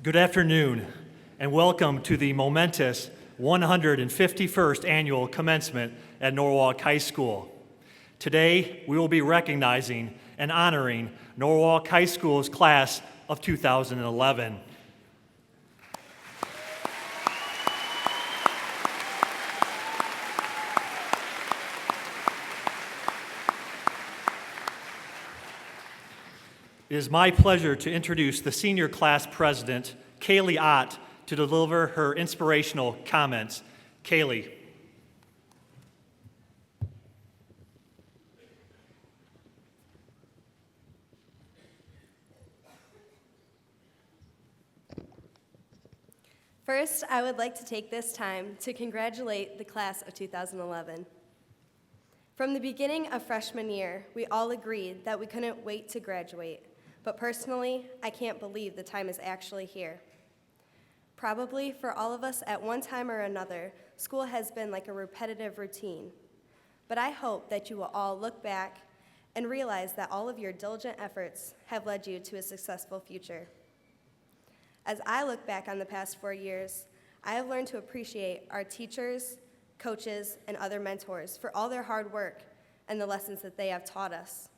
Good afternoon, and welcome to the momentous 151st annual commencement at Norwalk High School. Today, we will be recognizing and honoring Norwalk High School's class of 2011. It is my pleasure to introduce the senior class president, Kaylee Ott, to deliver her inspirational comments. Kaylee. First, I would like to take this time to congratulate the class of 2011. From the beginning of freshman year, we all agreed that we couldn't wait to graduate. But personally, I can't believe the time is actually here. Probably for all of us at one time or another, school has been like a repetitive routine. But I hope that you will all look back and realize that all of your diligent efforts have led you to a successful future. As I look back on the past 4 years, I have learned to appreciate our teachers, coaches, and other mentors for all their hard work and the lessons that they have taught us.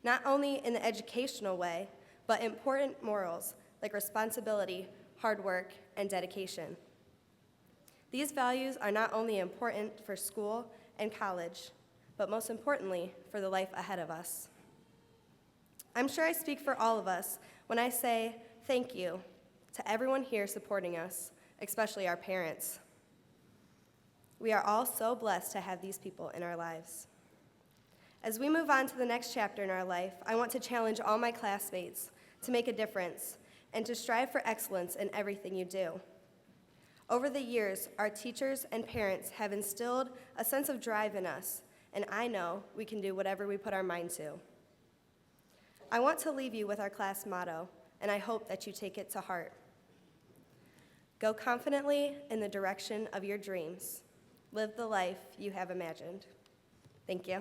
Not only in the educational way, but important morals like responsibility, hard work, and dedication. These values are not only important for school and college, but most importantly, for the life ahead of us. I'm sure I speak for all of us when I say thank you to everyone here supporting us, especially our parents. We are all so blessed to have these people in our lives. As we move on to the next chapter in our life, I want to challenge all my classmates to make a difference and to strive for excellence in everything you do. Over the years, our teachers and parents have instilled a sense of drive in us, and I know we can do whatever we put our mind to. I want to leave you with our class motto, and I hope that you take it to heart. Go confidently in the direction of your dreams. Live the life you have imagined. Thank you.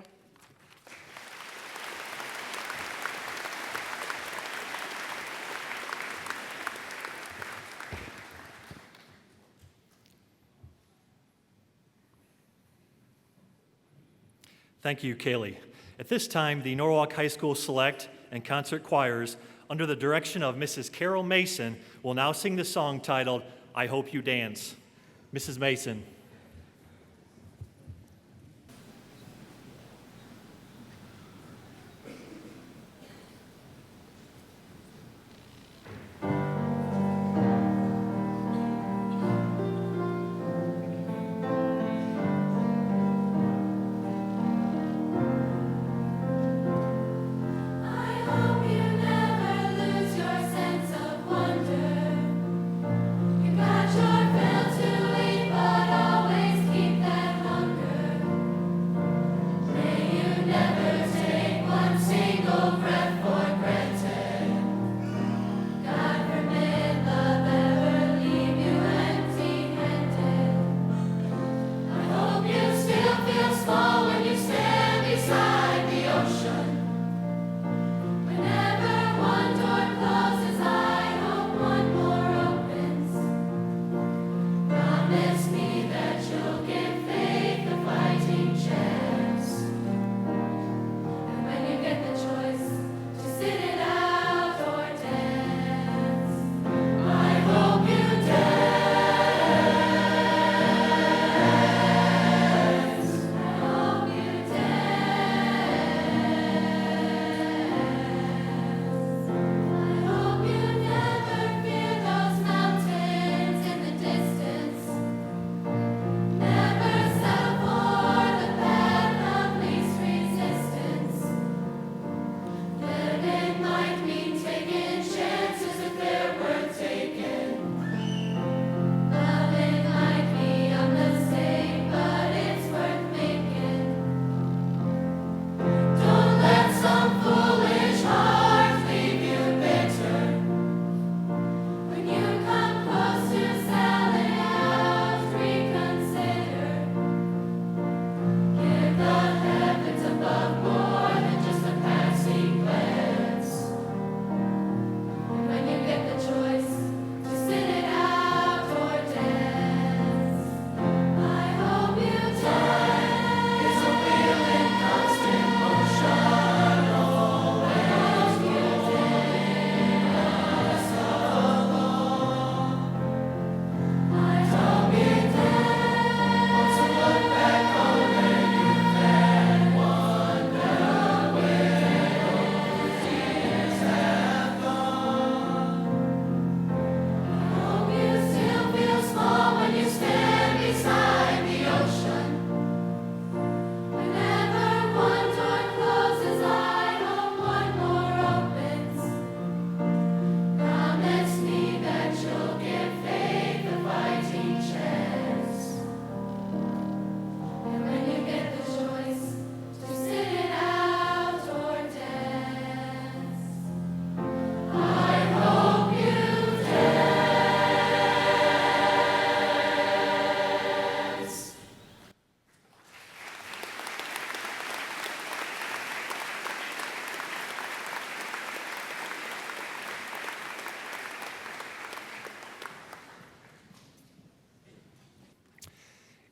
Thank you, Kaylee. At this time, the Norwalk High School Select and Concert Choirs, under the direction of Mrs. Carol Mason, will now sing the song titled, I Hope You Dance. Mrs. Mason. Got your will to lead, but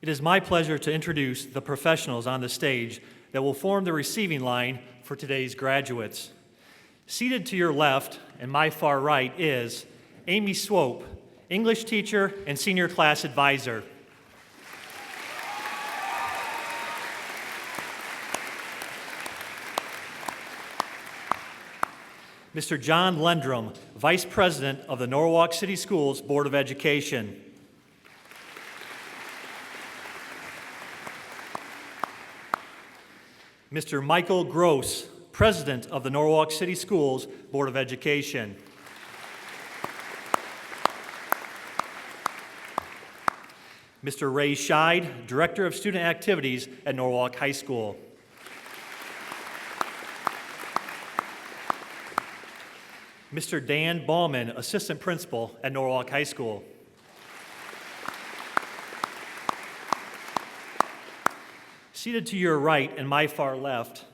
It is my pleasure to introduce the professionals on the stage that will form the receiving line for today's graduates. Seated to your left and my far right is Amy Swope, English teacher and senior class advisor. Mr. John Lendrum, Vice President of the Norwalk City Schools Board of Education. Mr. Michael Gross, President of the Norwalk City Schools Board of Education. Mr. Ray Scheid, Director of Student Activities at Norwalk High School. Mr. Dan Ballman, Assistant Principal at Norwalk High School. Seated to your right and my far left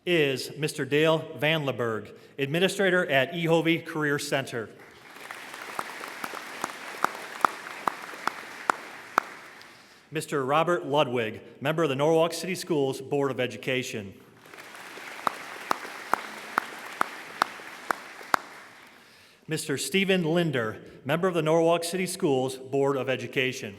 is Mr. Dale Vanleberg, Administrator at Ehovie Career Center. Mr. Robert Ludwig, member of the Norwalk City Schools Board of Education. Mr. Stephen Linder, member of the Norwalk City Schools Board of Education.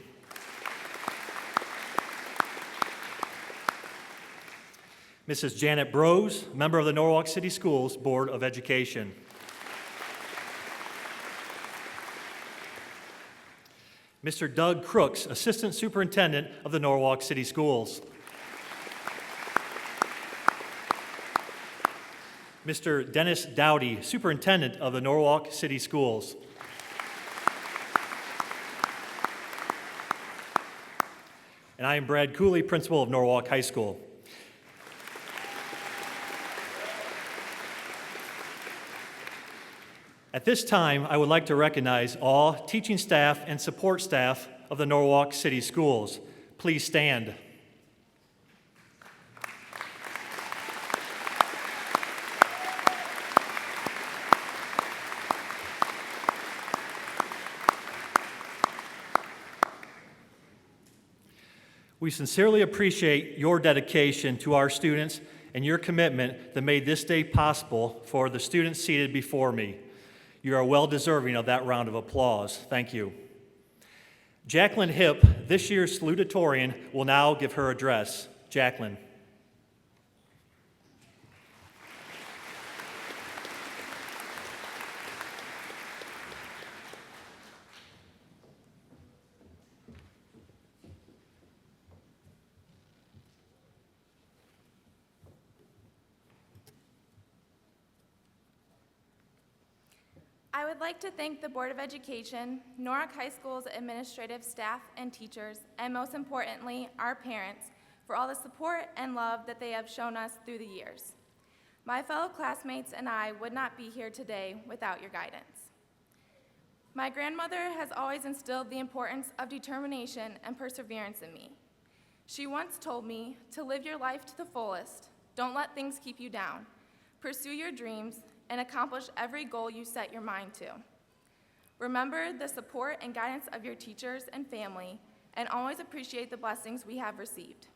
Mrs. Janet Brose, member of the Norwalk City Schools Board of Education. Mr. Doug Crooks, Assistant Superintendent of the Norwalk City Schools. Mr. Dennis Dowdy, Superintendent of the Norwalk City Schools. And I am Brad Cooley, Principal of Norwalk High School. At this time, I would like to recognize all teaching staff and support staff of the Norwalk City Schools. Please stand. We sincerely appreciate your dedication to our students and your commitment that made this day possible for the students seated before me. You are well deserving of that round of applause. Thank you. Jacqueline Hipp, this year's salutatorian, will now give her address. Jacqueline. I would like to thank the Board of Education, Norwalk High School's administrative staff and teachers, and most importantly, our parents, for all the support and love that they have shown us through the years. My fellow classmates and I would not be here today without your guidance. My grandmother has always instilled the importance of determination and perseverance in me. She once told me to live your life to the fullest, don't let things keep you down, pursue your dreams, and accomplish every goal you set your mind to. Remember the support and guidance of your teachers and family, and always appreciate the blessings we have received.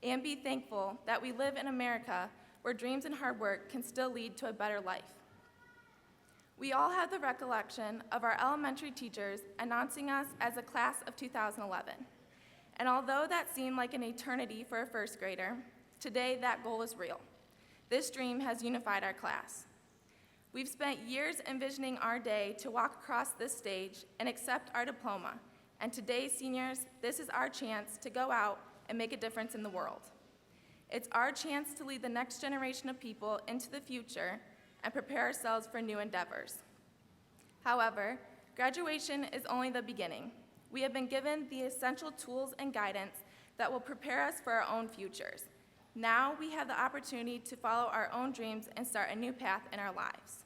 And be thankful that we live in America where dreams and hard work can still lead to a better life. We all have the recollection of our elementary teachers announcing us as a class of 2011. And although that seemed like an eternity for a first grader, today that goal is real. This dream has unified our class. We've spent years envisioning our day to walk across this stage and accept our diploma. And today, seniors, this is our chance to go out and make a difference in the world. It's our chance to lead the next generation of people into the future and prepare ourselves for new endeavors. However, graduation is only the beginning. We have been given the essential tools and guidance that will prepare us for our own futures. Now we have the opportunity to follow our own dreams and start a new path in our lives.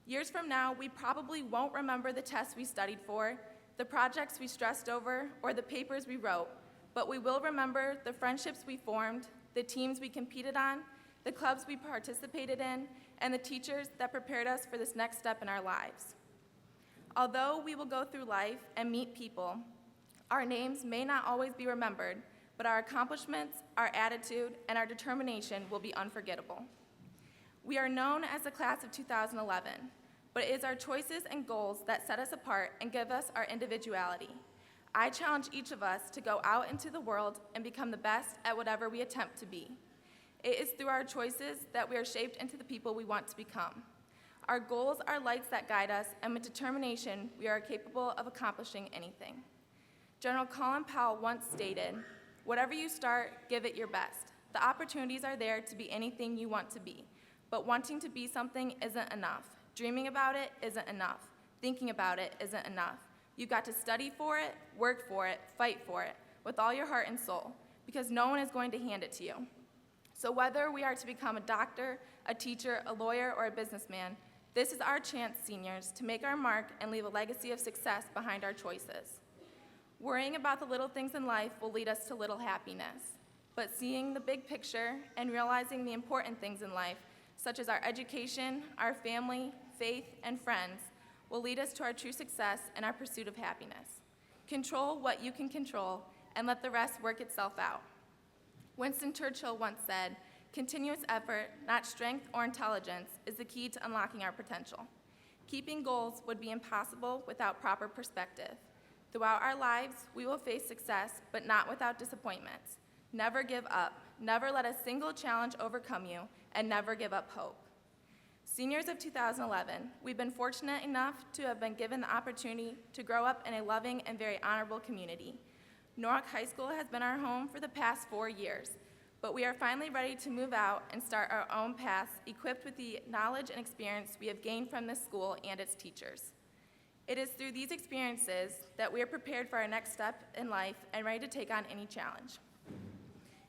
Years from now, we probably won't remember the tests we studied for, the projects we stressed over, or the papers we wrote, but we will remember the friendships we formed, the teams we competed on, the clubs we participated in, and the teachers that prepared us for this next step in our lives. Although we will go through life and meet people, Our names may not always be remembered, but our accomplishments, our attitude, and our determination will be unforgettable. We are known as the class of 2011, but it is our choices and goals that set us apart and give us our individuality. I challenge each of us to go out into the world and become the best at whatever we attempt to be. It is through our choices that we are shaped into the people we want to become. Our goals are lights that guide us, and with determination, we are capable of accomplishing anything. General Colin Powell once stated, "Whatever you start, give it your best. The opportunities are there to be anything you want to be, but wanting to be something isn't enough. Dreaming about it isn't enough. Thinking about it isn't enough. You've got to study for it, work for it, fight for it, with all your heart and soul, because no one is going to hand it to you." So whether we are to become a doctor, a teacher, a lawyer, or a businessman, this is our chance, seniors, to make our mark and leave a legacy of success behind our choices. Worrying about the little things in life will lead us to little happiness, but seeing the big picture and realizing the important things in life, such as our education, our family, faith, and friends, will lead us to our true success and our pursuit of happiness. Control what you can control and let the rest work itself out. Winston Churchill once said, "Continuous effort, not strength or intelligence, is the key to unlocking our potential." Keeping goals would be impossible without proper perspective. Throughout our lives, we will face success, but not without disappointments. Never give up. Never let a single challenge overcome you, and never give up hope. Seniors of 2011, we've been fortunate enough to have been given the opportunity to grow up in a loving and very honorable community. Norwalk High School has been our home for the past 4 years, but we are finally ready to move out and start our own paths, equipped with the knowledge and experience we have gained from this school and its teachers. It is through these experiences that we are prepared for our next step in life and ready to take on any challenge.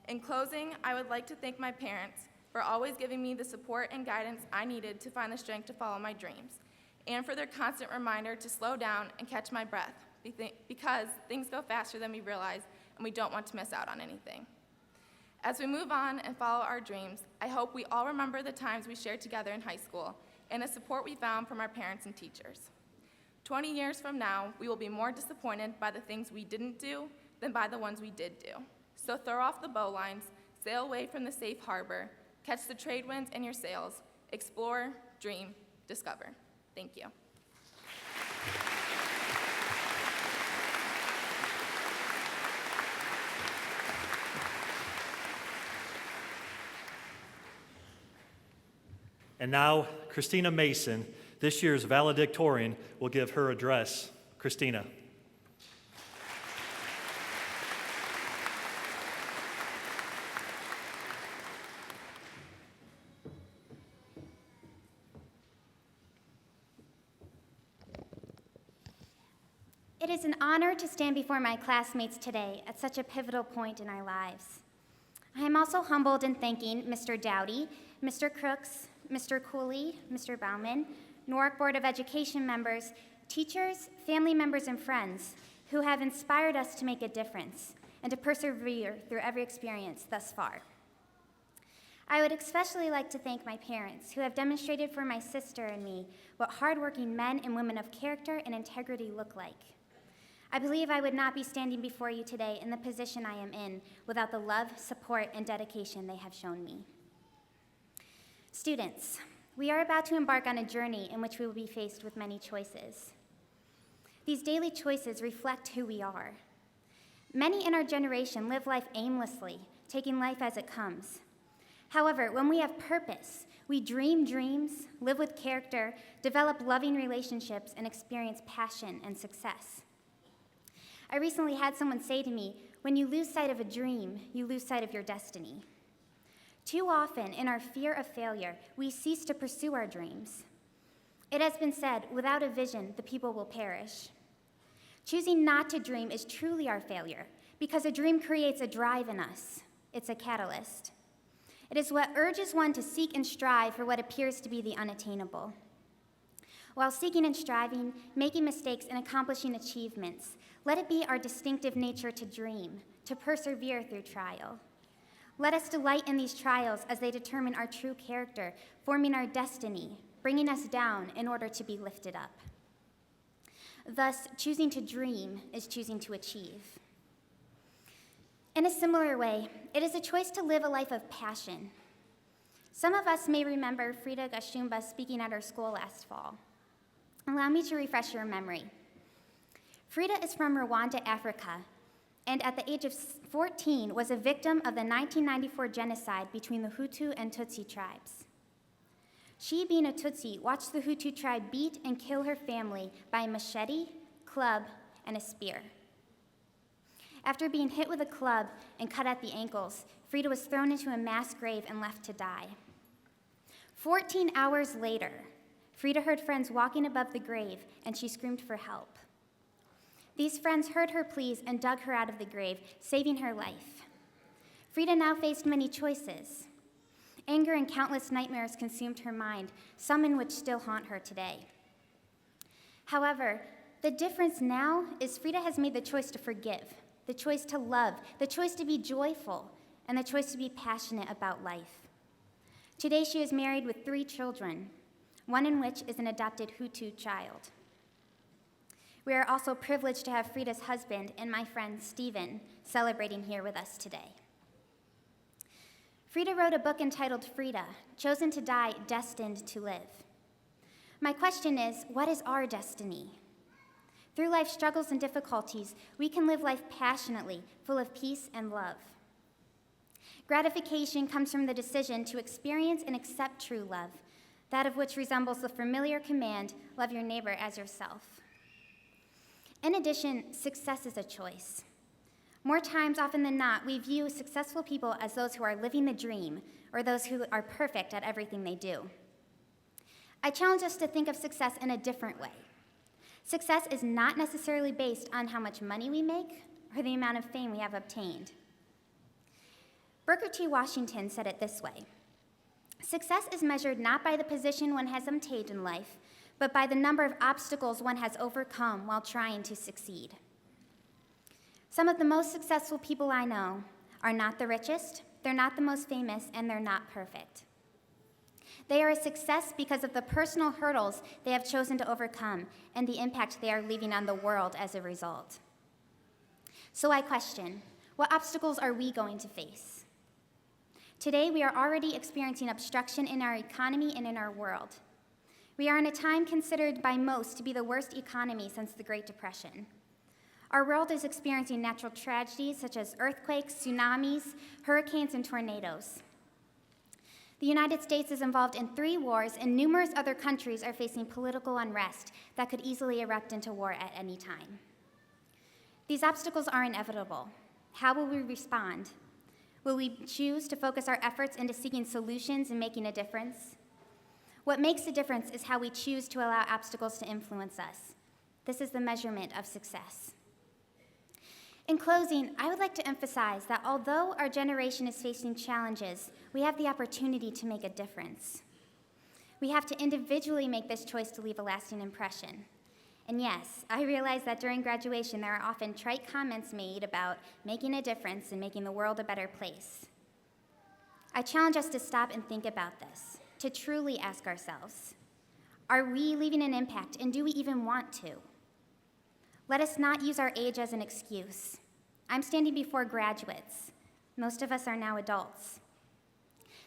In closing, I would like to thank my parents for always giving me the support and guidance I needed to find the strength to follow my dreams, and for their constant reminder to slow down and catch my breath, because things go faster than we realize, and we don't want to miss out on anything. As we move on and follow our dreams, I hope we all remember the times we shared together in high school and the support we found from our parents and teachers. 20 years from now, we will be more disappointed by the things we didn't do than by the ones we did do. So throw off the bowlines, sail away from the safe harbor, catch the trade winds in your sails, explore, dream, discover. Thank you. And now, Christina Mason, this year's valedictorian, will give her address. Christina. It is an honor to stand before my classmates today at such a pivotal point in our lives. I am also humbled in thanking Mr. Dowdy, Mr. Crooks, Mr. Cooley, Mr. Bauman, Norwalk Board of Education members, teachers, family members, and friends who have inspired us to make a difference and to persevere through every experience thus far. I would especially like to thank my parents who have demonstrated for my sister and me what hardworking men and women of character and integrity look like. I believe I would not be standing before you today in the position I am in without the love, support, and dedication they have shown me. Students, we are about to embark on a journey in which we will be faced with many choices. These daily choices reflect who we are. Many in our generation live life aimlessly, taking life as it comes. However, when we have purpose, we dream dreams, live with character, develop loving relationships, and experience passion and success. I recently had someone say to me, when you lose sight of a dream, you lose sight of your destiny. Too often, in our fear of failure, we cease to pursue our dreams. It has been said, without a vision, the people will perish. Choosing not to dream is truly our failure, because a dream creates a drive in us. It's a catalyst. It is what urges one to seek and strive for what appears to be the unattainable. While seeking and striving, making mistakes, and accomplishing achievements, let it be our distinctive nature to dream, to persevere through trial. Let us delight in these trials as they determine our true character, forming our destiny, bringing us down in order to be lifted up. Thus, choosing to dream is choosing to achieve. In a similar way, it is a choice to live a life of passion. Some of us may remember Frida Gashumba speaking at our school last fall. Allow me to refresh your memory. Frida is from Rwanda, Africa, and at the age of 14 was a victim of the 1994 genocide between the Hutu and Tutsi tribes. She, being a Tutsi, watched the Hutu tribe beat and kill her family by a machete, club, and a spear. After being hit with a club and cut at the ankles, Frida was thrown into a mass grave and left to die. 14 hours later, Frida heard friends walking above the grave, and she screamed for help. These friends heard her pleas and dug her out of the grave, saving her life. Frida now faced many choices. Anger and countless nightmares consumed her mind, some in which still haunt her today. However, the difference now is Frida has made the choice to forgive, the choice to love, the choice to be joyful, and the choice to be passionate about life. Today she is married with 3 children, one in which is an adopted Hutu child. We are also privileged to have Frida's husband and my friend Stephen celebrating here with us today. Frida wrote a book entitled Frida, Chosen to Die, Destined to Live. My question is, what is our destiny? Through life's struggles and difficulties, we can live life passionately, full of peace and love. Gratification comes from the decision to experience and accept true love, that of which resembles the familiar command, love your neighbor as yourself. In addition, success is a choice. More times often than not, we view successful people as those who are living the dream or those who are perfect at everything they do. I challenge us to think of success in a different way. Success is not necessarily based on how much money we make or the amount of fame we have obtained. Booker T. Washington said it this way: "Success is measured not by the position one has obtained in life, but by the number of obstacles one has overcome while trying to succeed." Some of the most successful people I know are not the richest, they're not the most famous, and they're not perfect. They are a success because of the personal hurdles they have chosen to overcome and the impact they are leaving on the world as a result. So I question, what obstacles are we going to face? Today, we are already experiencing obstruction in our economy and in our world. We are in a time considered by most to be the worst economy since the Great Depression. Our world is experiencing natural tragedies such as earthquakes, tsunamis, hurricanes, and tornadoes. The United States is involved in 3 wars, and numerous other countries are facing political unrest that could easily erupt into war at any time. These obstacles are inevitable. How will we respond? Will we choose to focus our efforts into seeking solutions and making a difference? What makes a difference is how we choose to allow obstacles to influence us. This is the measurement of success. In closing, I would like to emphasize that although our generation is facing challenges, we have the opportunity to make a difference. We have to individually make this choice to leave a lasting impression. And yes, I realize that during graduation there are often trite comments made about making a difference and making the world a better place. I challenge us to stop and think about this, to truly ask ourselves, are we leaving an impact, and do we even want to? Let us not use our age as an excuse. I'm standing before graduates. Most of us are now adults.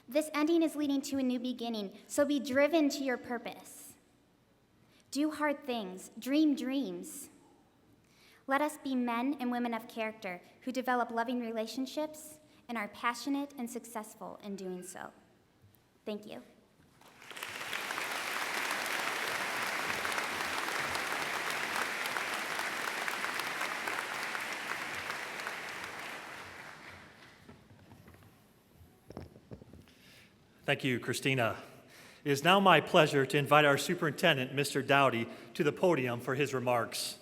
This ending is leading to a new beginning, so be driven to your purpose. Do hard things, dream dreams. Let us be men and women of character who develop loving relationships and are passionate and successful in doing so. Thank you. Thank you, Christina. It is now my pleasure to invite our superintendent, Mr. Dowdy, to the podium for his remarks.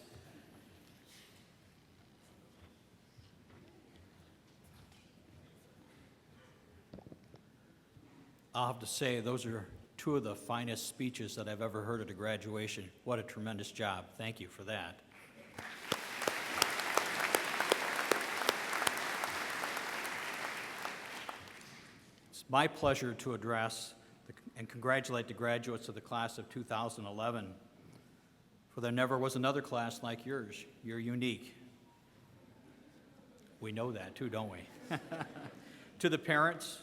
I'll have to say, those are 2 of the finest speeches that I've ever heard at a graduation. What a tremendous job. Thank you for that. It's my pleasure to address and congratulate the graduates of the class of 2011. For there never was another class like yours. You're unique. We know that too, don't we? To the parents,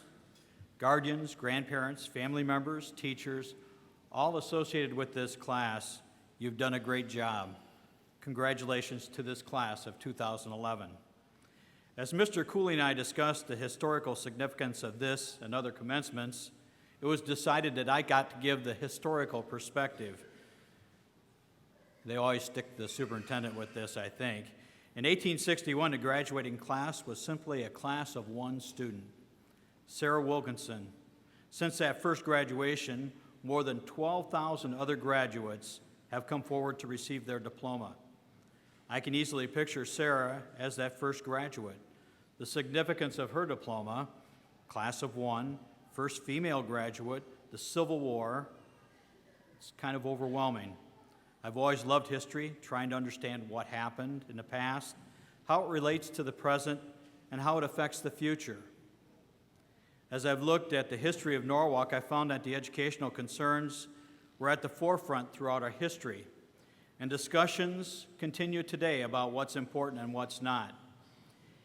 guardians, grandparents, family members, teachers, all associated with this class, you've done a great job. Congratulations to this class of 2011. As Mr. Cooley and I discussed the historical significance of this and other commencements, it was decided that I got to give the historical perspective. They always stick the superintendent with this, I think. In 1861, the graduating class was simply a class of one student, Sarah Wilkinson. Since that first graduation, more than 12,000 other graduates have come forward to receive their diploma. I can easily picture Sarah as that first graduate. The significance of her diploma, class of one, first female graduate, the Civil War, it's kind of overwhelming. I've always loved history, trying to understand what happened in the past, how it relates to the present, and how it affects the future. As I've looked at the history of Norwalk, I found that the educational concerns were at the forefront throughout our history, and discussions continue today about what's important and what's not.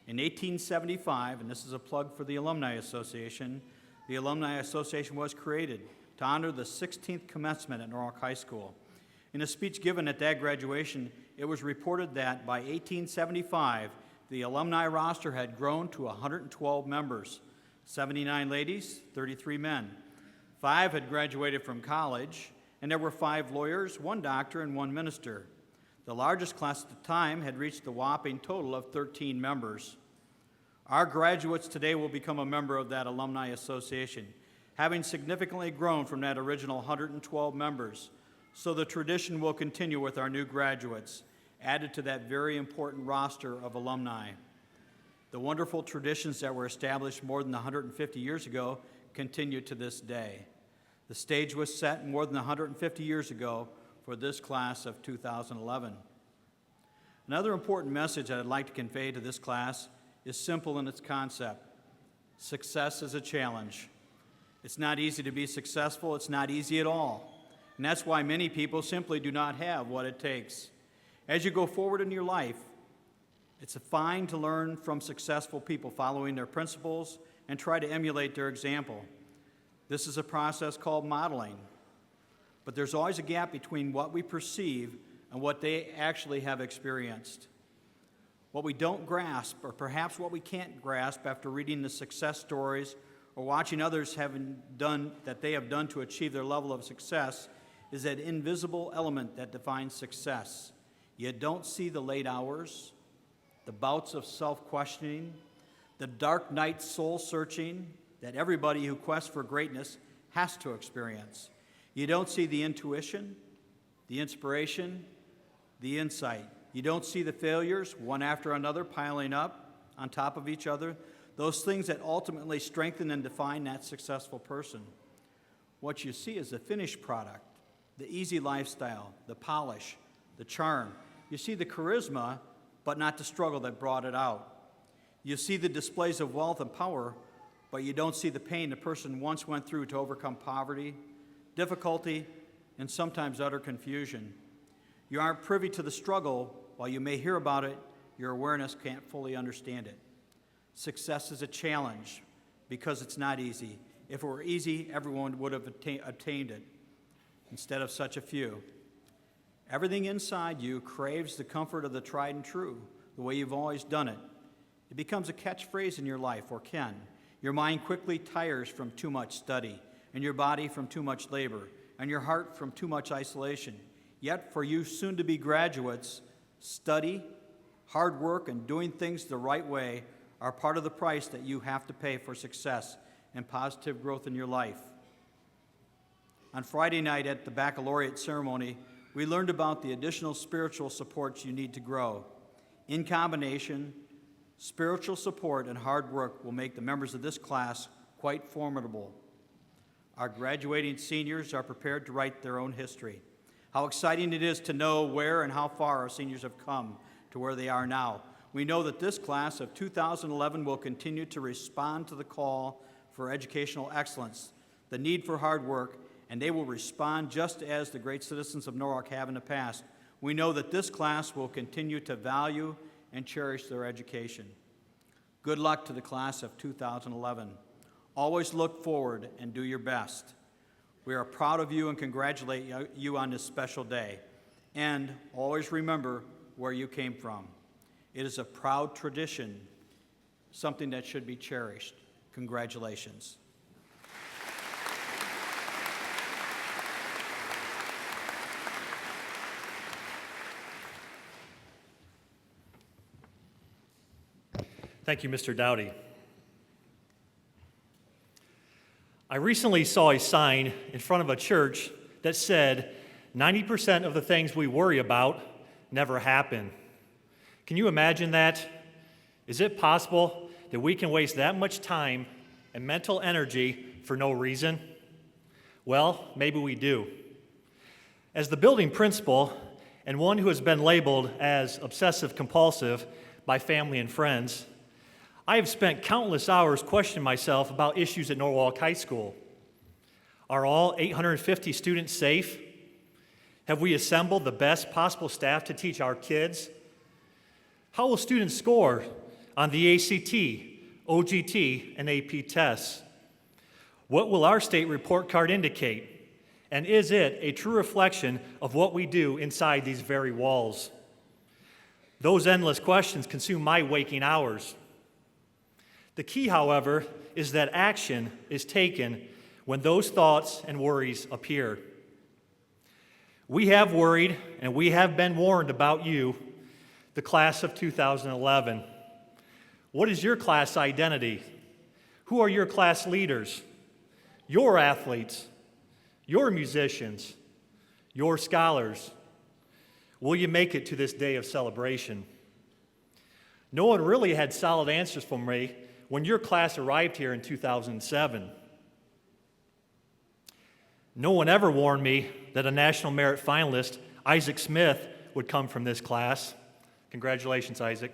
In 1875, and this is a plug for the Alumni Association, the Alumni Association was created to honor the 16th commencement at Norwalk High School. In a speech given at that graduation, it was reported that by 1875, the alumni roster had grown to 112 members, 79 ladies, 33 men. 5 had graduated from college, and there were 5 lawyers, 1 doctor, and 1 minister. The largest class at the time had reached the whopping total of 13 members. Our graduates today will become a member of that Alumni Association, having significantly grown from that original 112 members. So the tradition will continue with our new graduates, added to that very important roster of alumni. The wonderful traditions that were established more than 150 years ago continue to this day. The stage was set more than 150 years ago for this class of 2011. Another important message that I'd like to convey to this class is simple in its concept. Success is a challenge. It's not easy to be successful. It's not easy at all. And that's why many people simply do not have what it takes. As you go forward in your life, it's fine to learn from successful people following their principles and try to emulate their example. This is a process called modeling. But there's always a gap between what we perceive and what they actually have experienced. What we don't grasp, or perhaps what we can't grasp after reading the success stories or watching others having done that they have done to achieve their level of success, is that invisible element that defines success. You don't see the late hours, the bouts of self-questioning, the dark night soul-searching that everybody who quests for greatness has to experience. You don't see the intuition, the inspiration, the insight. You don't see the failures, one after another, piling up on top of each other, those things that ultimately strengthen and define that successful person. What you see is the finished product, the easy lifestyle, the polish, the charm. You see the charisma, but not the struggle that brought it out. You see the displays of wealth and power, but you don't see the pain the person once went through to overcome poverty, difficulty, and sometimes utter confusion. You aren't privy to the struggle. While you may hear about it, your awareness can't fully understand it. Success is a challenge because it's not easy. If it were easy, everyone would have obtained it instead of such a few. Everything inside you craves the comfort of the tried and true, the way you've always done it. It becomes a catchphrase in your life, or can. Your mind quickly tires from too much study, and your body from too much labor, and your heart from too much isolation. Yet for you soon-to-be graduates, study, hard work, and doing things the right way are part of the price that you have to pay for success and positive growth in your life. On Friday night at the baccalaureate ceremony, we learned about the additional spiritual supports you need to grow. In combination, spiritual support and hard work will make the members of this class quite formidable. Our graduating seniors are prepared to write their own history. How exciting it is to know where and how far our seniors have come to where they are now. We know that this class of 2011 will continue to respond to the call for educational excellence, the need for hard work, and they will respond just as the great citizens of Norwalk have in the past, We know that this class will continue to value and cherish their education. Good luck to the class of 2011. Always look forward and do your best. We are proud of you and congratulate you on this special day. And always remember where you came from. It is a proud tradition, something that should be cherished. Congratulations. Thank you, Mr. Dowdy. I recently saw a sign in front of a church that said, 90% of the things we worry about never happen. Can you imagine that? Is it possible that we can waste that much time and mental energy for no reason? Well, maybe we do. As the building principal and one who has been labeled as obsessive-compulsive by family and friends, I have spent countless hours questioning myself about issues at Norwalk High School. Are all 850 students safe? Have we assembled the best possible staff to teach our kids? How will students score on the ACT, OGT, and AP tests? What will our state report card indicate? And is it a true reflection of what we do inside these very walls? Those endless questions consume my waking hours. The key, however, is that action is taken when those thoughts and worries appear. We have worried and we have been warned about you, the class of 2011. What is your class identity? Who are your class leaders? Your athletes? Your musicians? Your scholars? Will you make it to this day of celebration? No one really had solid answers for me when your class arrived here in 2007. No one ever warned me that a National Merit finalist, Isaac Smith, would come from this class. Congratulations, Isaac.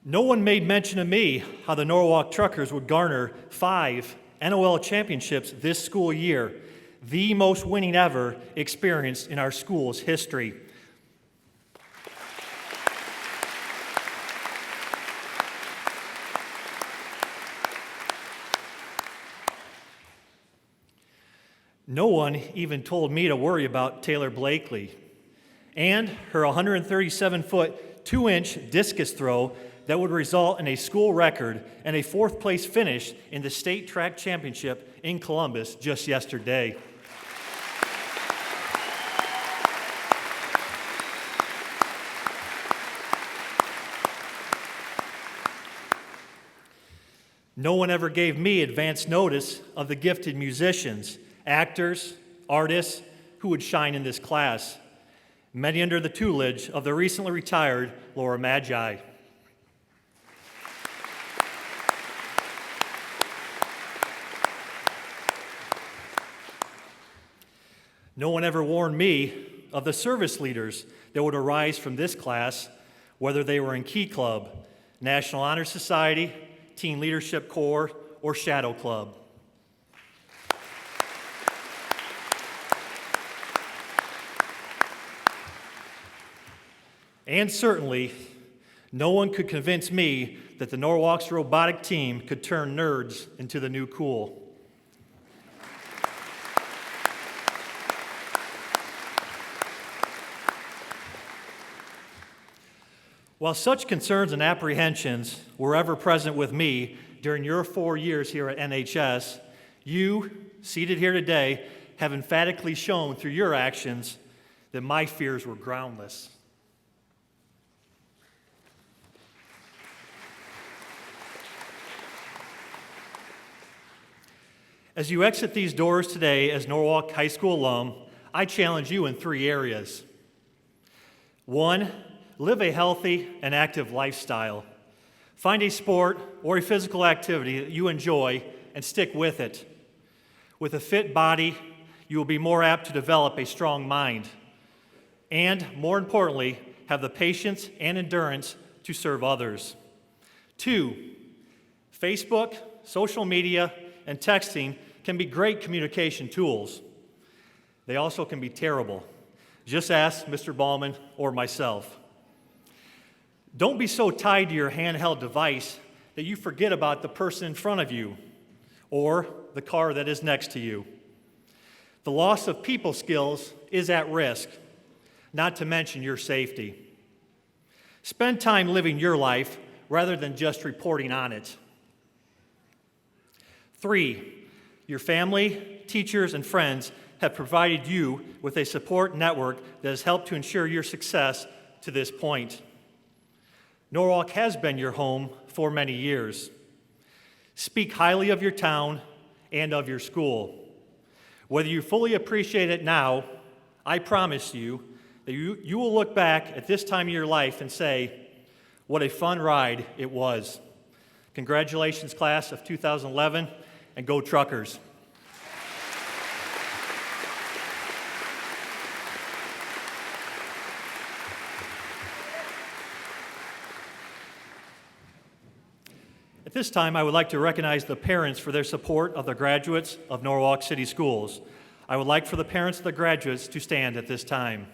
No one made mention of me how the Norwalk Truckers would garner 5 NOL championships this school year, the most winning ever experienced in our school's history. No one even told me to worry about Taylor Blakely and her 137-foot, 2-inch discus throw that would result in a school record and a 4th place finish in the state track championship in Columbus just yesterday. No one ever gave me advance notice of the gifted musicians, actors, artists who would shine in this class, many under the tutelage of the recently retired Laura Magi. No one ever warned me of the service leaders that would arise from this class, whether they were in Key Club, National Honor Society, Teen Leadership Corps, or Shadow Club. And certainly, no one could convince me that the Norwalk's robotic team could turn nerds into the new cool. While such concerns and apprehensions were ever present with me during your 4 years here at NHS, you, seated here today, have emphatically shown through your actions that my fears were groundless. As you exit these doors today as Norwalk High School alum, I challenge you in 3 areas. 1, live a healthy and active lifestyle. Find a sport or a physical activity that you enjoy and stick with it. With a fit body, you will be more apt to develop a strong mind. And, more importantly, have the patience and endurance to serve others. 2, Facebook, social media, and texting can be great communication tools. They also can be terrible. Just ask Mr. Ballman or myself. Don't be so tied to your handheld device that you forget about the person in front of you or the car that is next to you. The loss of people skills is at risk, not to mention your safety. Spend time living your life rather than just reporting on it. 3, your family, teachers, and friends have provided you with a support network that has helped to ensure your success to this point. Norwalk has been your home for many years. Speak highly of your town and of your school. Whether you fully appreciate it now, I promise you that you will look back at this time of your life and say, what a fun ride it was. Congratulations, class of 2011, and go Truckers. At this time, I would like to recognize the parents for their support of the graduates of Norwalk City Schools. I would like for the parents of the graduates to stand at this time.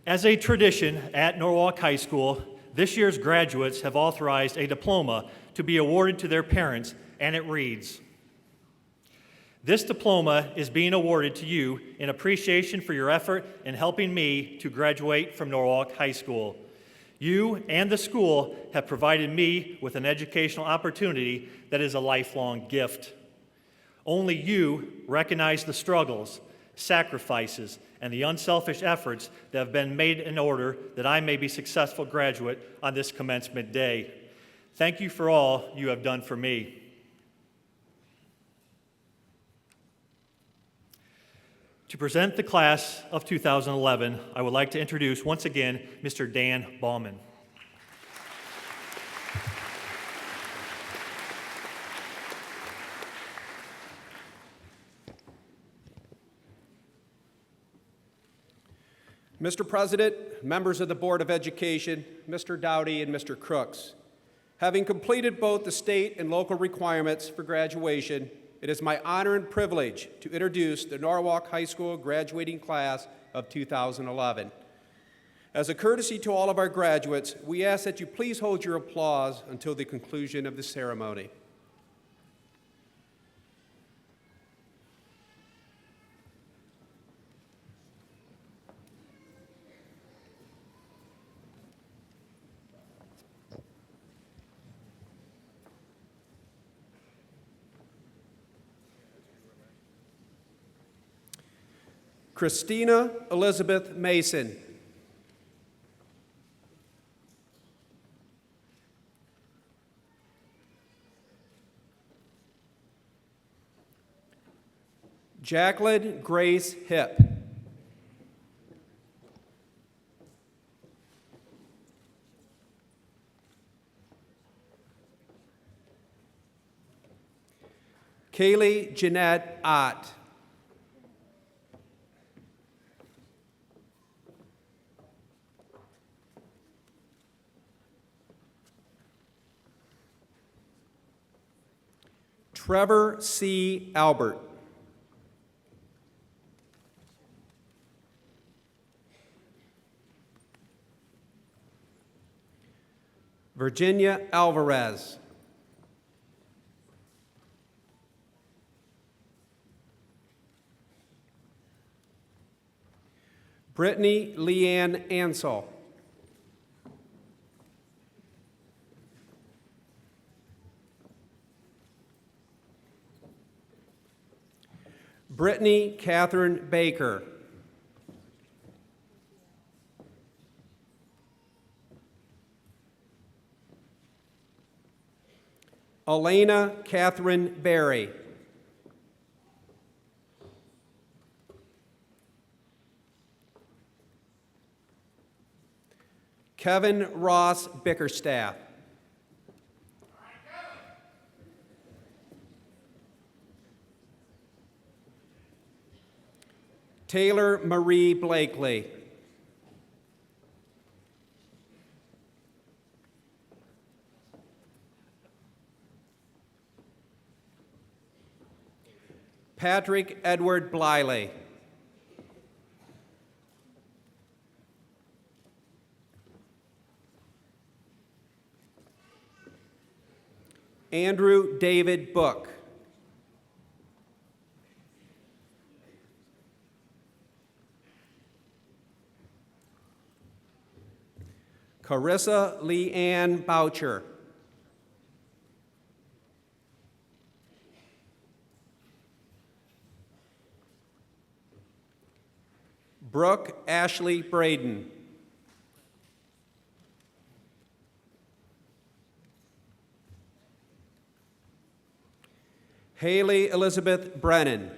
As a tradition at Norwalk High School, this year's graduates have authorized a diploma to be awarded to their parents, and it reads, "This diploma is being awarded to you in appreciation for your effort in helping me to graduate from Norwalk High School. You and the school have provided me with an educational opportunity that is a lifelong gift. Only you recognize the struggles, sacrifices, and the unselfish efforts that have been made in order that I may be a successful graduate on this commencement day. Thank you for all you have done for me." To present the class of 2011, I would like to introduce once again Mr. Dan Ballman. Mr. President, members of the Board of Education, Mr. Dowdy and Mr. Crooks, having completed both the state and local requirements for graduation, it is my honor and privilege to introduce the Norwalk High School graduating class of 2011. As a courtesy to all of our graduates, we ask that you please hold your applause until the conclusion of the ceremony. Christina Elizabeth Mason. Jacqueline Grace Hipp. Kaylee Jeanette Ott. Trevor C. Albert. Virginia Alvarez. Brittany Leanne Ansell. Brittany Catherine Baker. Elena Catherine Berry. Kevin Ross Bickerstaff. Taylor Marie Blakely. Patrick Edward Bliley. Andrew David Book. Carissa Leanne Boucher. Brooke Ashley Braden. Haley Elizabeth Brennan.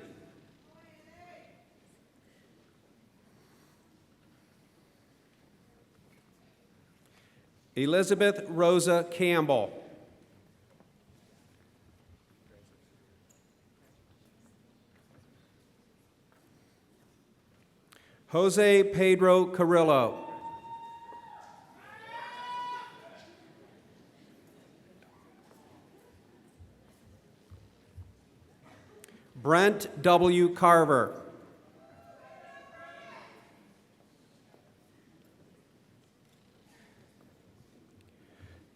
Elizabeth Rosa Campbell. Jose Pedro Carrillo. Brent W. Carver.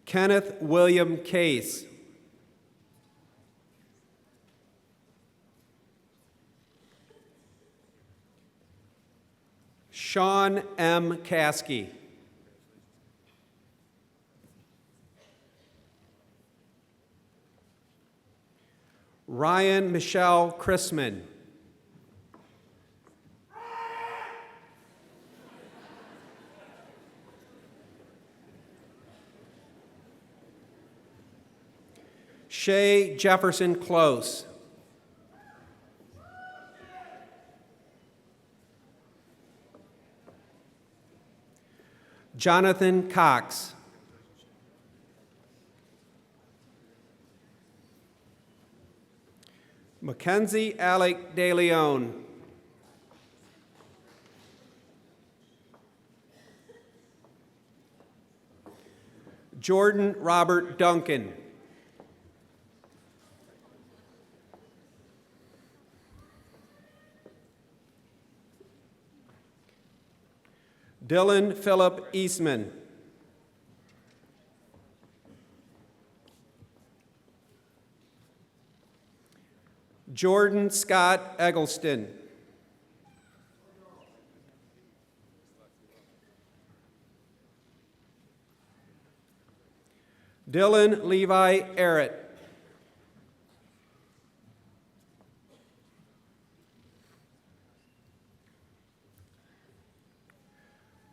Kenneth William Case. Sean M. Caskey. Ryan Michelle Chrisman. Shay Jefferson Close. Jonathan Cox. Mackenzie Alec De Leon. Jordan Robert Duncan. Dylan Philip Eastman. Jordan Scott Eggleston. Dylan Levi Errett.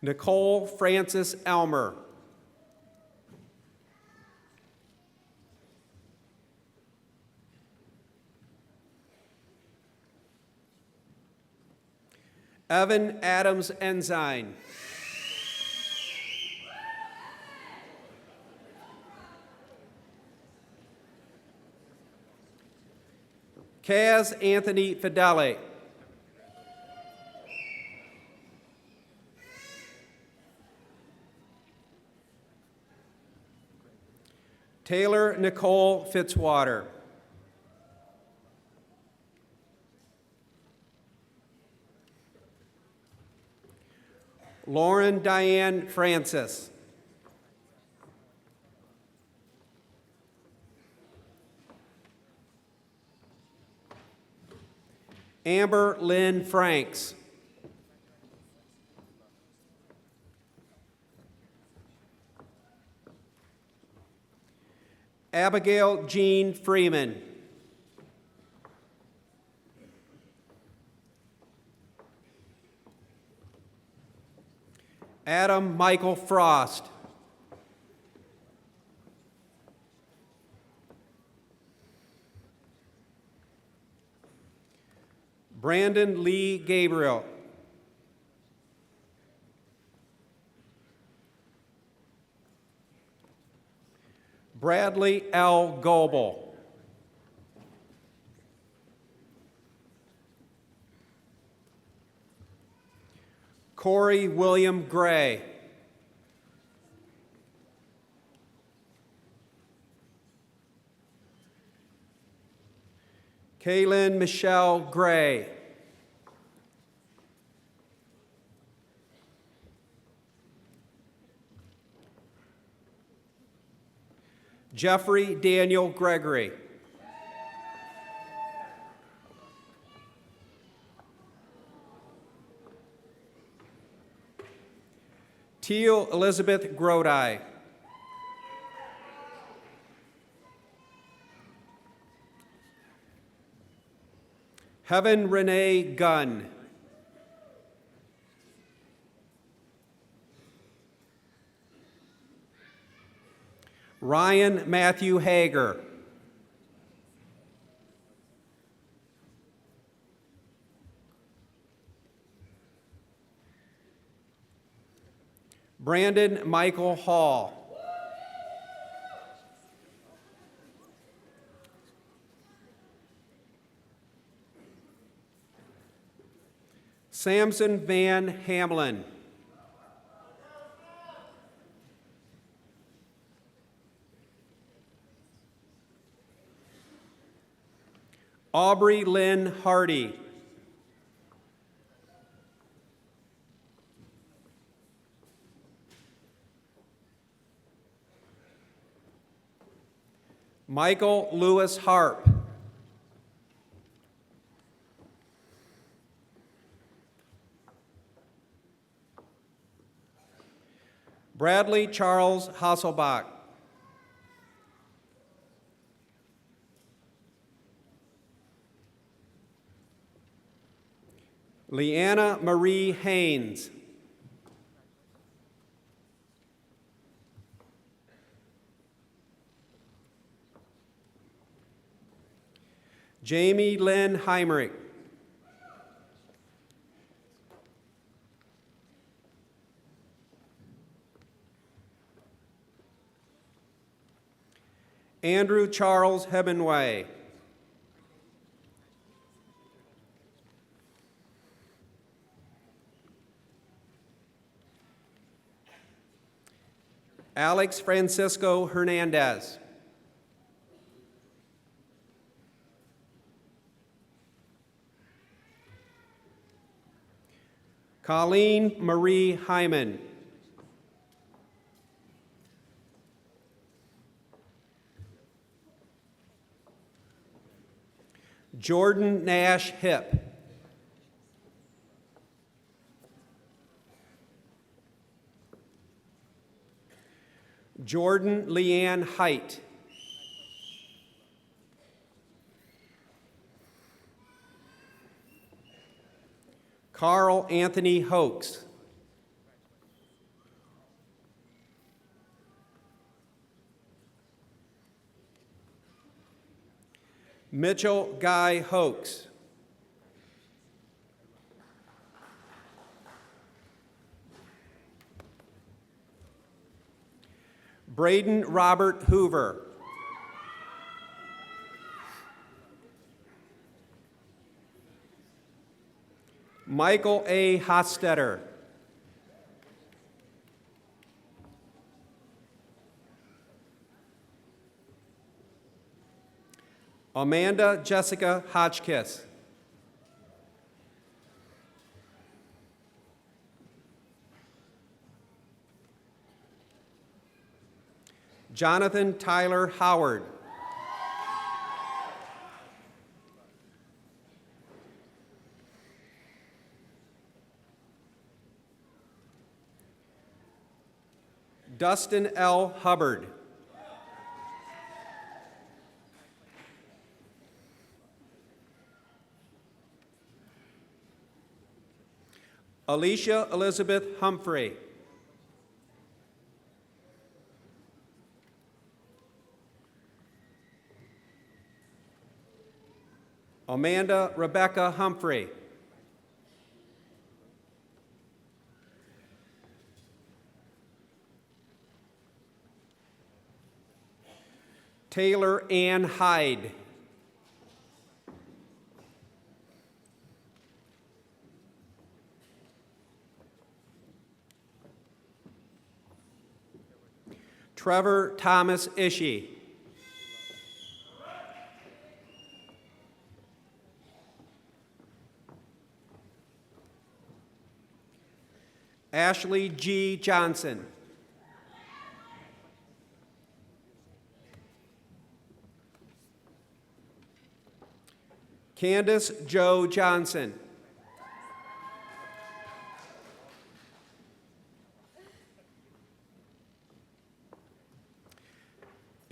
Nicole Francis Elmer. Evan Adams Ensign. Kaz Anthony Fidele. Taylor Nicole Fitzwater. Lauren Diane Francis. Amber Lynn Franks. Abigail Jean Freeman. Adam Michael Frost. Brandon Lee Gabriel. Bradley L. Goebel. Corey William Gray. Kaylin Michelle Gray. Jeffrey Daniel Gregory. Teal Elizabeth Grodi. Heaven Renee Gunn. Ryan Matthew Hager. Brandon Michael Hall. Samson Van Hamlin. Aubrey Lynn Hardy. Michael Lewis Harp. Bradley Charles Hasselbach. Leanna Marie Haynes. Jamie Lynn Heimrich. Andrew Charles Hemingway. Alex Francisco Hernandez. Colleen Marie Hyman. Jordan Nash Hip. Jordan Leanne Height. Carl Anthony Hoax. Mitchell Guy Hoax. Braden Robert Hoover. Michael A. Hostetter. Amanda Jessica Hotchkiss. Jonathan Tyler Howard. Dustin L. Hubbard. Alicia Elizabeth Humphrey. Amanda Rebecca Humphrey. Taylor Ann Hyde. Trevor Thomas Ishii. Ashley G. Johnson. Candace Joe Johnson.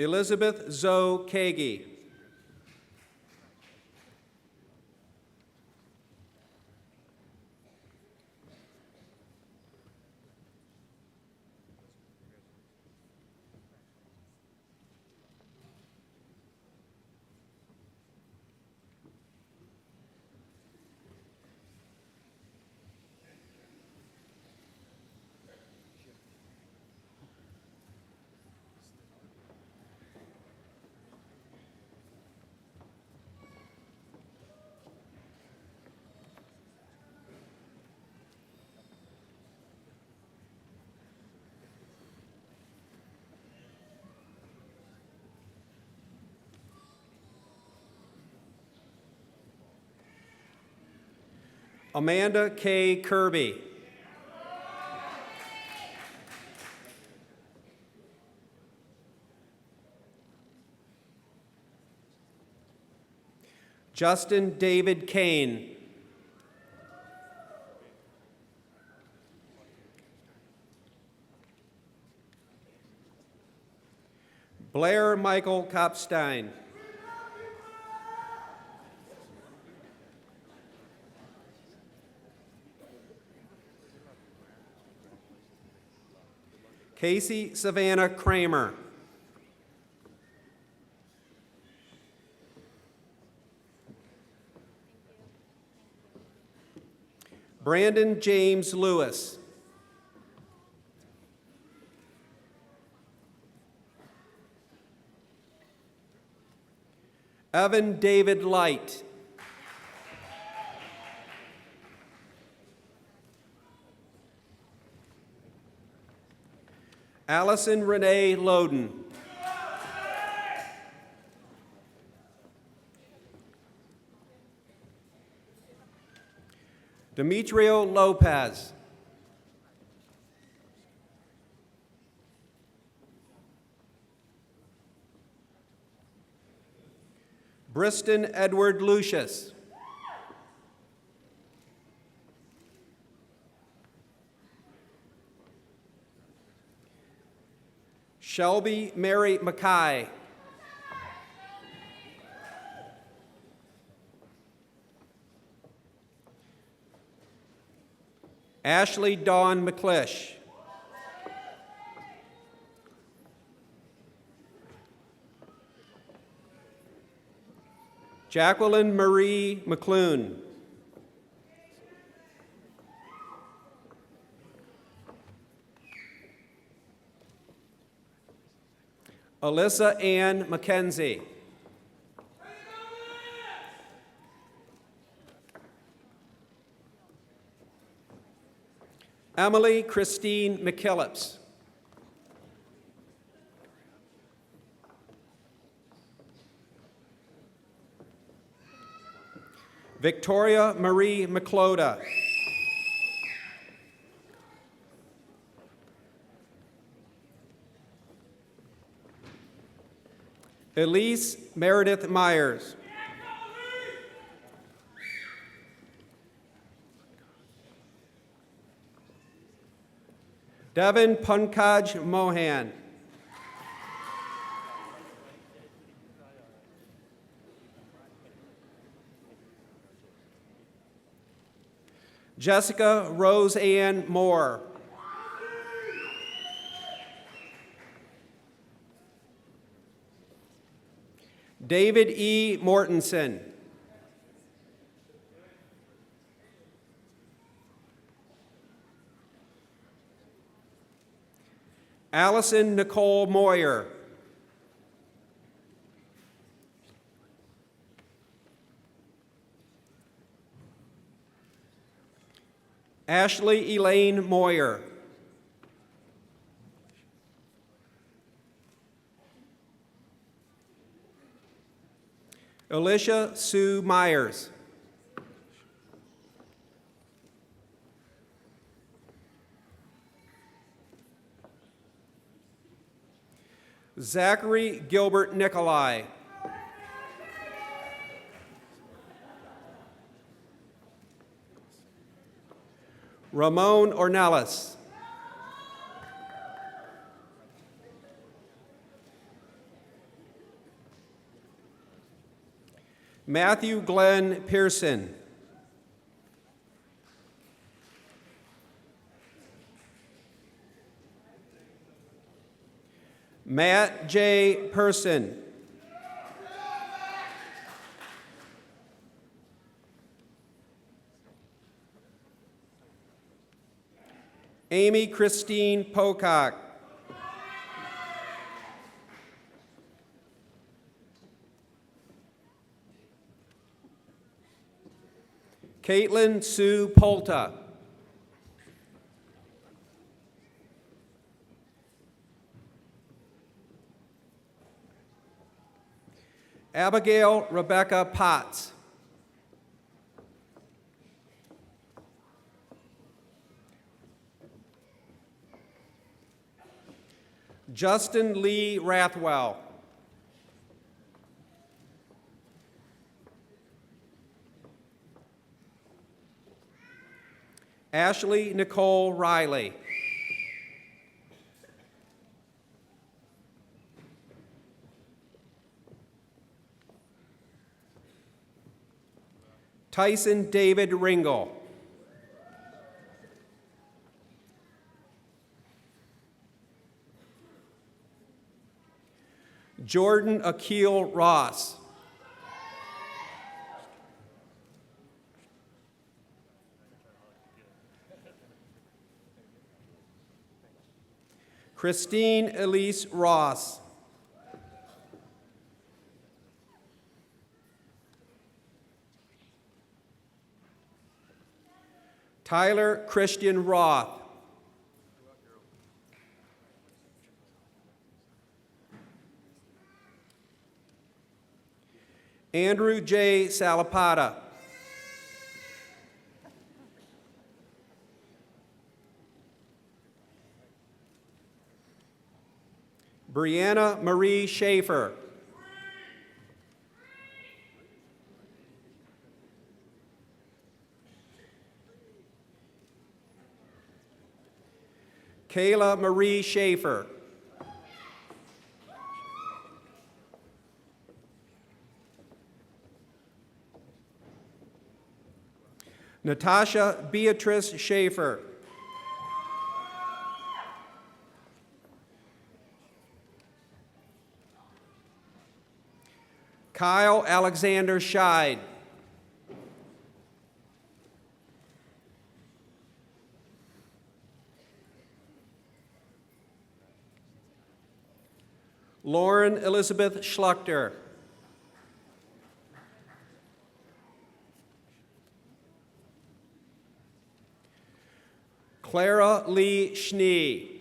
Elizabeth Zoe Kagi. Amanda K. Kirby. Justin David Kane. Blair Michael Kopstein. Casey Savannah Kramer. Brandon James Lewis. Evan David Light. Allison Renee Loden. Demetrio Lopez. Briston Edward Lucius. Shelby Mary Mackay. Ashley Dawn McClish. Jacqueline Marie McClune. Alyssa Ann McKenzie. Emily Christine McKillips. Victoria Marie McCloda. Elise Meredith Myers. Devin Pankaj Mohan. Jessica Rose Ann Moore. David E. Mortensen. Allison Nicole Moyer. Ashley Elaine Moyer. Alicia Sue Myers. Zachary Gilbert Nicolai. Ramon Ornelas. Matthew Glenn Pearson. Matt J. Person. Amy Christine Pocock. Caitlin Sue Polta. Abigail Rebecca Potts. Justin Lee Rathwell. Ashley Nicole Riley. Tyson David Ringel. Jordan Akil Ross. Christine Elise Ross. Tyler Christian Roth. Andrew J. Salapata. Brianna Marie Schaefer. Kayla Marie Schaefer. Natasha Beatrice Schaefer. Kyle Alexander Scheid. Lauren Elizabeth Schluchter. Clara Lee Schnee.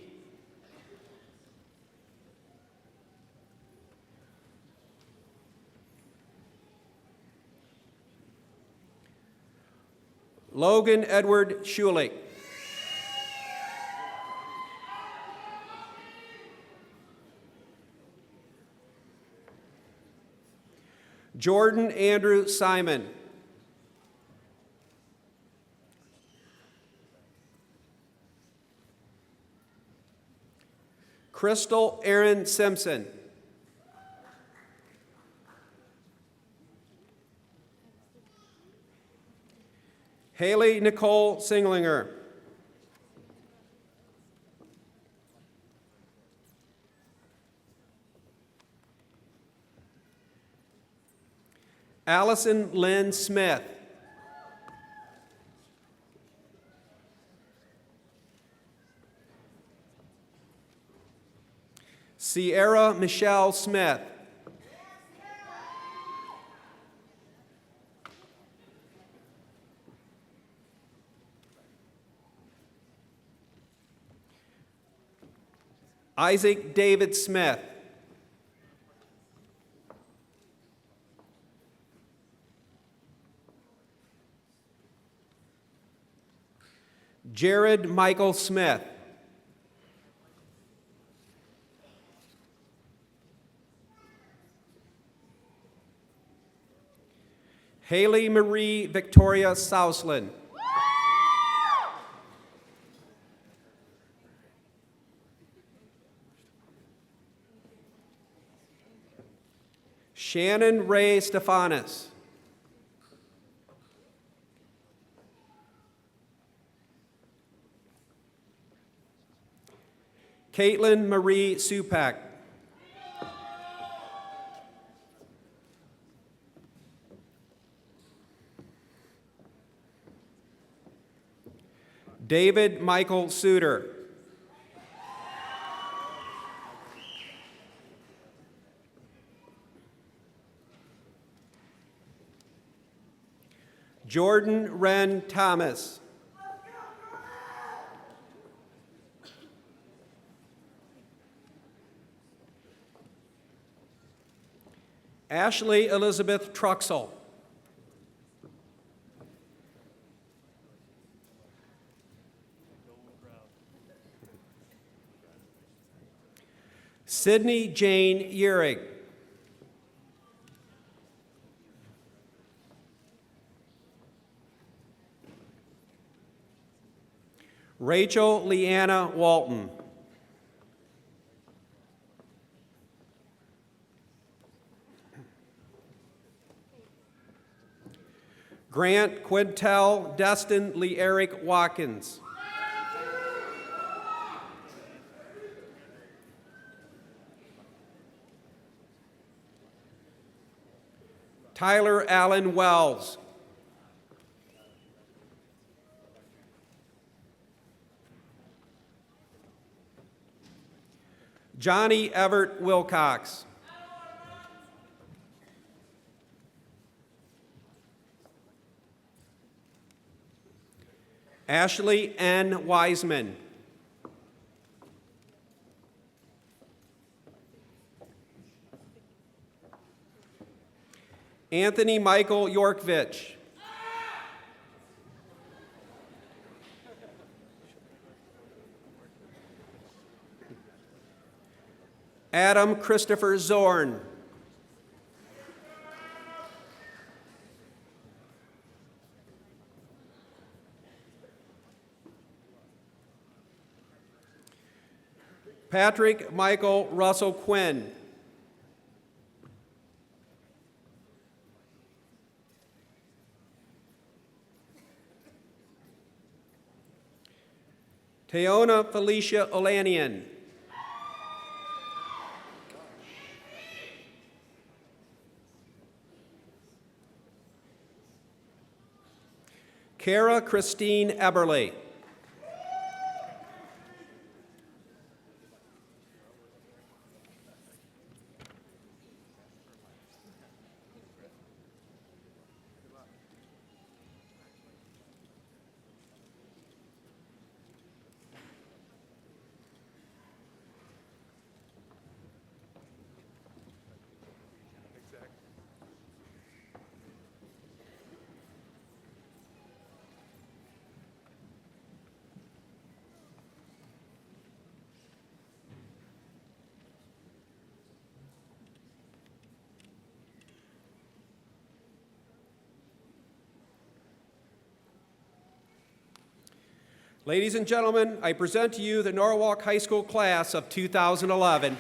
Logan Edward Schulich. Jordan Andrew Simon. Crystal Erin Simpson. Haley Nicole Singlinger. Allison Lynn Smith. Sierra Michelle Smith. Isaac David Smith. Jared Michael Smith. Haley Marie Victoria Souseland. Shannon Ray Stephanus. Caitlin Marie Supak. David Michael Suter. Jordan Wren Thomas. Ashley Elizabeth Truxell. Sydney Jane Urig. Rachel Leanna Walton. Grant Quintel Destin Lee Eric Watkins. Tyler Allen Wells. Johnny Everett Wilcox. Ashley N. Wiseman. Anthony Michael Yorkovich. Adam Christopher Zorn. Patrick Michael Russell Quinn. Teona Felicia Olanian. Kara Christine Eberle. Ladies and gentlemen, I present to you the Norwalk High School class of 2011.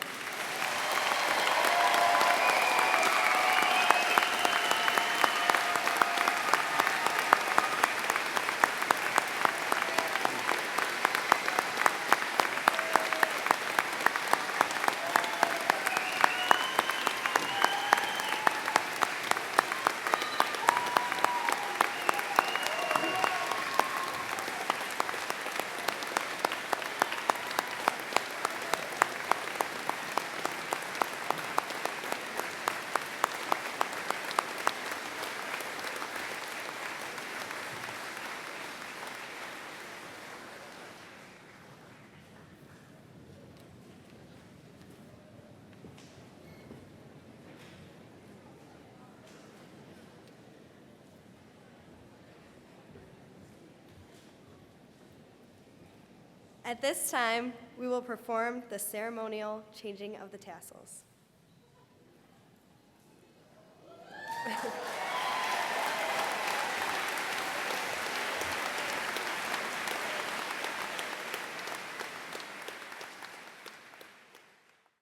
At this time, we will perform the ceremonial changing of the tassels.